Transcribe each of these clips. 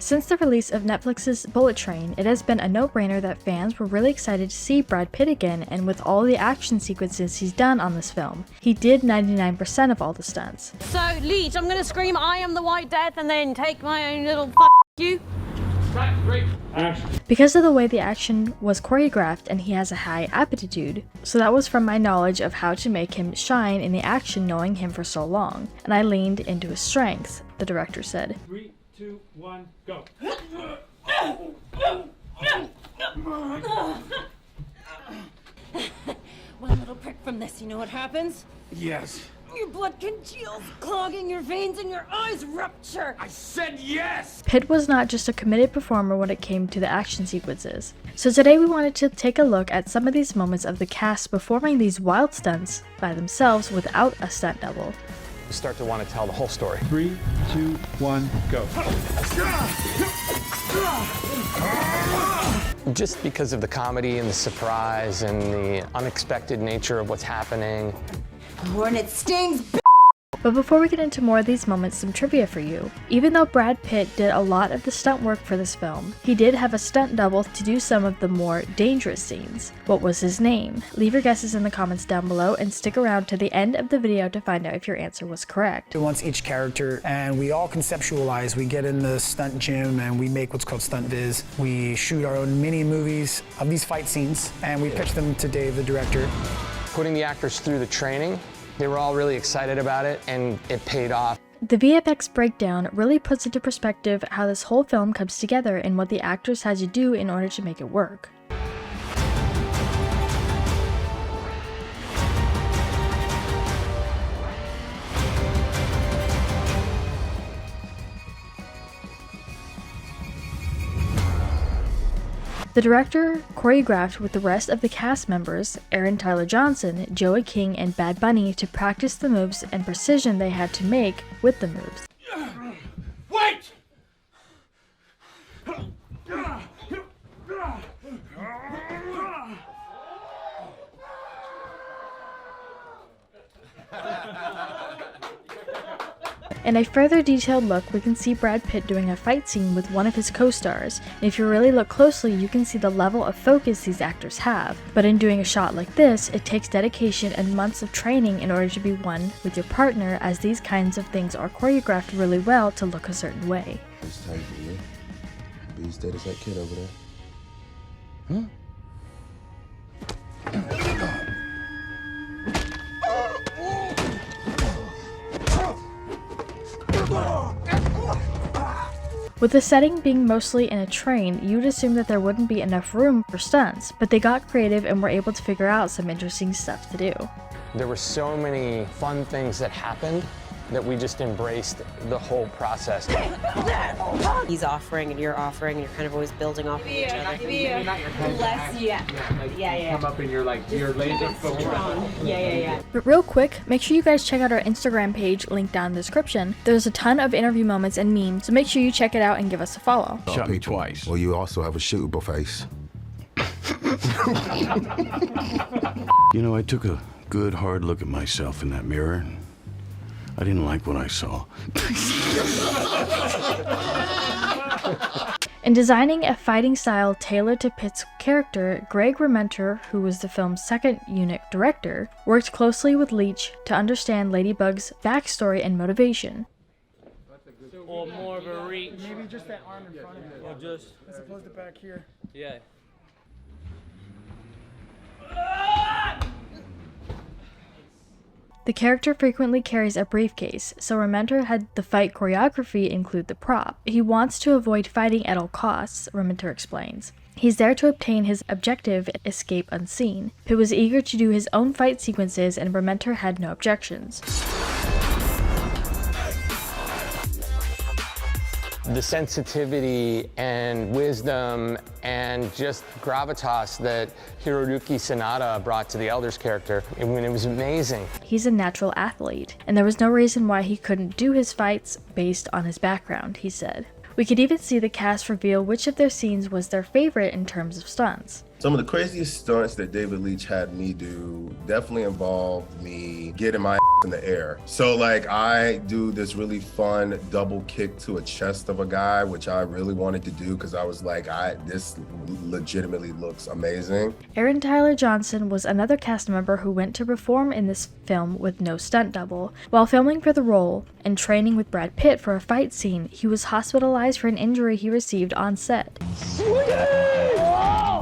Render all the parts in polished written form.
Since the release of Netflix's Bullet Train, it has been a no-brainer that fans were really excited to see Brad Pitt again, and with all the action sequences he's done on this film, he did 99% of all the stunts. So, Leitch, I'm gonna scream, I am the White Death, and then take my own little you. Great. Action. Because of the way the action was choreographed and he has a high aptitude, so that was from my knowledge of how to make him shine in the action knowing him for so long, and I leaned into his strengths, the director said. 3, 2, 1, go. One little prick from this, you know what happens? Yes. Your blood congeals, clogging your veins and your eyes rupture. I said yes! Pitt was not just a committed performer when it came to the action sequences. So today we wanted to take a look at some of these moments of the cast performing these wild stunts by themselves without a stunt double. You start to want to tell the whole story. 3, 2, 1, go. Just because of the comedy and the surprise and the unexpected nature of what's happening. When it stings, But before we get into more of these moments, some trivia for you. Even though Brad Pitt did a lot of the stunt work for this film, he did have a stunt double to do some of the more dangerous scenes. What was his name? Leave your guesses in the comments down below and stick around to the end of the video to find out if your answer was correct. Once each character, and we all conceptualize. We get in the stunt gym and we make what's called stunt viz. We shoot our own mini movies of these fight scenes and we pitch them to Dave, the director. Putting the actors through the training, they were all really excited about it, and it paid off. The VFX breakdown really puts into perspective how this whole film comes together and what the actors had to do in order to make it work. The director choreographed with the rest of the cast members, Aaron Tyler Johnson, Joey King, and Bad Bunny, to practice the moves and precision they had to make with the moves. Wait! In a further detailed look, we can see Brad Pitt doing a fight scene with one of his co-stars, and if you really look closely, you can see the level of focus these actors have. But in doing a shot like this, it takes dedication and months of training in order to be one with your partner, as these kinds of things are choreographed really well to look a certain way. It's tight, yeah. Be as dead as that kid over there. With the setting being mostly in a train, you'd assume that there wouldn't be enough room for stunts, but they got creative and were able to figure out some interesting stuff to do. There were so many fun things that happened that we just embraced the whole process. He's offering and you're offering and you're kind of always building off of each other. Come up and you're like, you're laser focused. But real quick, make sure you guys check out our Instagram page, linked down in the description. There's a ton of interview moments and memes, so make sure you check it out and give us a follow. Shot me twice. Well, you also have a shootable face. You know, I took a good hard look at myself in that mirror. I didn't like what I saw. In designing a fighting style tailored to Pitt's character, Greg Rementer, who was the film's second unit director, worked closely with Leitch to understand Ladybug's backstory and motivation. Or more of a reach. Maybe just that arm in front of it. Or just, as opposed to back here. yeah. The character frequently carries a briefcase, so Rementer had the fight choreography include the prop. He wants to avoid fighting at all costs, Rementer explains. He's there to obtain his objective, escape unseen. Pitt was eager to do his own fight sequences, and Rementer had no objections. The sensitivity and wisdom and just gravitas that Hiroyuki Sanada brought to the Elder's character, I mean, it was amazing. He's a natural athlete, and there was no reason why he couldn't do his fights based on his background, he said. We could even see the cast reveal which of their scenes was their favorite in terms of stunts. Some of the craziest stunts that David Leitch had me do definitely involved me getting my in the air. So like I do this really fun double kick to a chest of a guy, which I really wanted to do because I was like, this legitimately looks amazing. Aaron Tyler Johnson was another cast member who went to perform in this film with no stunt double. While filming for the role and training with Brad Pitt for a fight scene, he was hospitalized for an injury he received on set.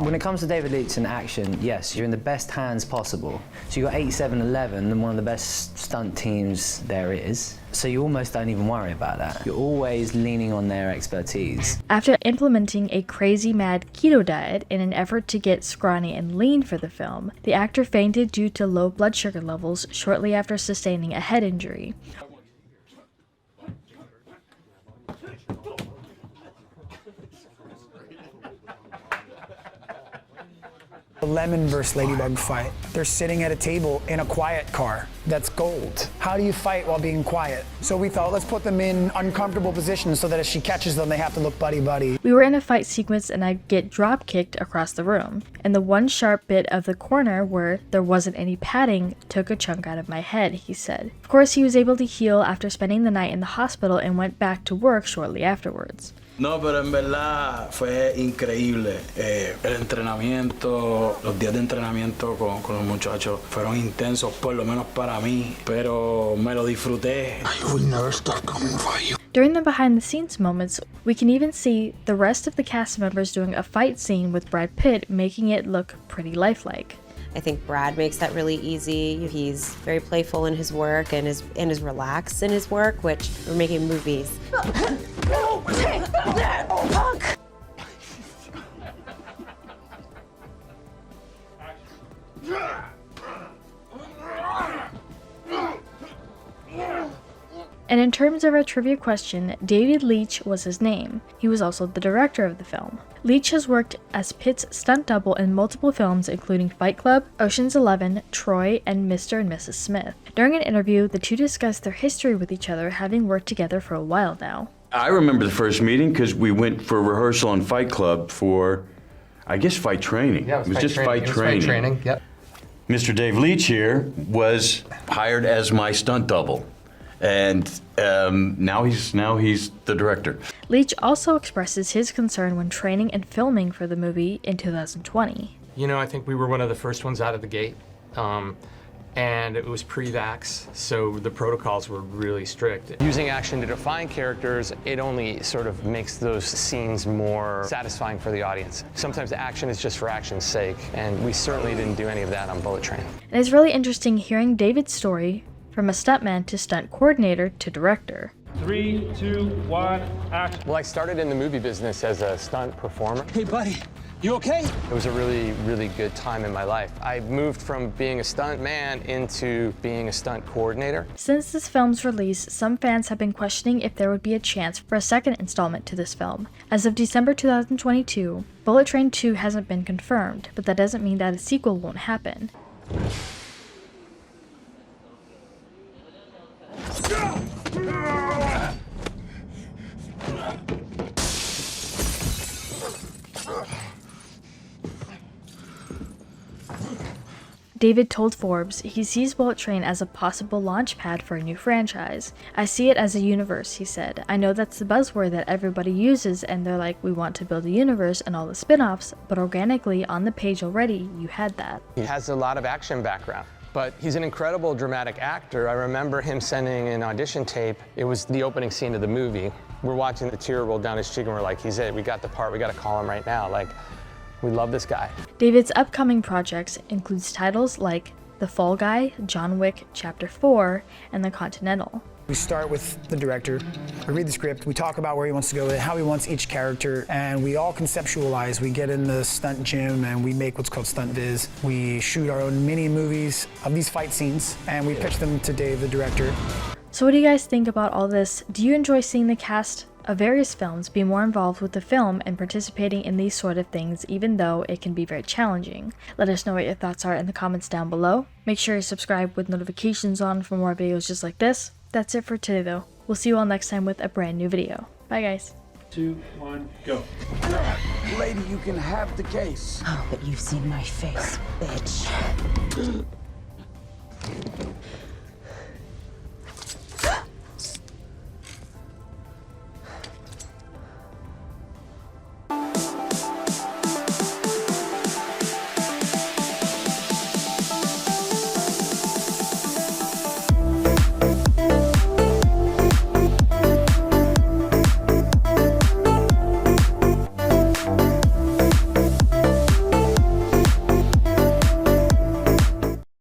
When it comes to David Leitch and action, yes, you're in the best hands possible. So you got 8711, and one of the best stunt teams there is. So you almost don't even worry about that. You're always leaning on their expertise. After implementing a crazy mad keto diet in an effort to get scrawny and lean for the film, the actor fainted due to low blood sugar levels shortly after sustaining a head injury. The Lemon versus Ladybug fight. They're sitting at a table in a quiet car. That's gold. How do you fight while being quiet? So we thought, let's put them in uncomfortable positions so that if she catches them, they have to look buddy-buddy. We were in a fight sequence and I get drop kicked across the room. And the one sharp bit of the corner where there wasn't any padding took a chunk out of my head, he said. Of course, he was able to heal after spending the night in the hospital and went back to work shortly afterwards. No, pero en verdad fue increíble. El entrenamiento, los días de entrenamiento con los muchachos fueron intensos, por lo menos para mí, pero me lo disfruté. I would never stop coming for you. During the behind-the-scenes moments, we can even see the rest of the cast members doing a fight scene with Brad Pitt, making it look pretty lifelike. I think Brad makes that really easy. He's very playful in his work and is relaxed in his work, which we're making movies. Take that, punk! And in terms of our trivia question, David Leitch was his name. He was also the director of the film. Leitch has worked as Pitt's stunt double in multiple films including Fight Club, Ocean's 11, Troy, and Mr. and Mrs. Smith. During an interview, the two discussed their history with each other, having worked together for a while now. I remember the first meeting because we went for rehearsal on Fight Club for, I guess, fight training. Yeah, it was just fight training. Yep. Mr. Dave Leitch here was hired as my stunt double. And now he's the director. Leitch also expresses his concern when training and filming for the movie in 2020. You know, I think we were one of the first ones out of the gate, and it was pre-vax, so the protocols were really strict. Using action to define characters, it only sort of makes those scenes more satisfying for the audience. Sometimes action is just for action's sake, and we certainly didn't do any of that on Bullet Train. And it's really interesting hearing David's story from a stuntman to stunt coordinator to director. 3, 2, 1, action. Well, I started in the movie business as a stunt performer. Hey, buddy, you okay? It was a really, really good time in my life. I moved from being a stunt man into being a stunt coordinator. Since this film's release, some fans have been questioning if there would be a chance for a second installment to this film. As of December 2022, Bullet Train 2 hasn't been confirmed, but that doesn't mean that a sequel won't happen. David told Forbes he sees Bullet Train as a possible launch pad for a new franchise. I see it as a universe, he said. I know that's the buzzword that everybody uses and they're like, we want to build a universe and all the spin-offs, but organically on the page already, you had that. He has a lot of action background, but he's an incredible dramatic actor. I remember him sending an audition tape. It was the opening scene of the movie. We're watching the tear roll down his cheek and we're like, he's it, we got the part, we gotta call him right now. Like, we love this guy. David's upcoming projects includes titles like The Fall Guy, John Wick Chapter 4, and The Continental. We start with the director, we read the script, we talk about where he wants to go with it, how he wants each character, and we all conceptualize. We get in the stunt gym and we make what's called stunt viz. We shoot our own mini movies of these fight scenes and we pitch them to Dave, the director. So what do you guys think about all this? Do you enjoy seeing the cast of various films be more involved with the film and participating in these sort of things, even though it can be very challenging? Let us know what your thoughts are in the comments down below. Make sure you subscribe with notifications on for more videos just like this. That's it for today though. We'll see you all next time with a brand new video. Bye guys. 2, 1, go. Lady, you can have the case. Oh, but you've seen my face, bitch.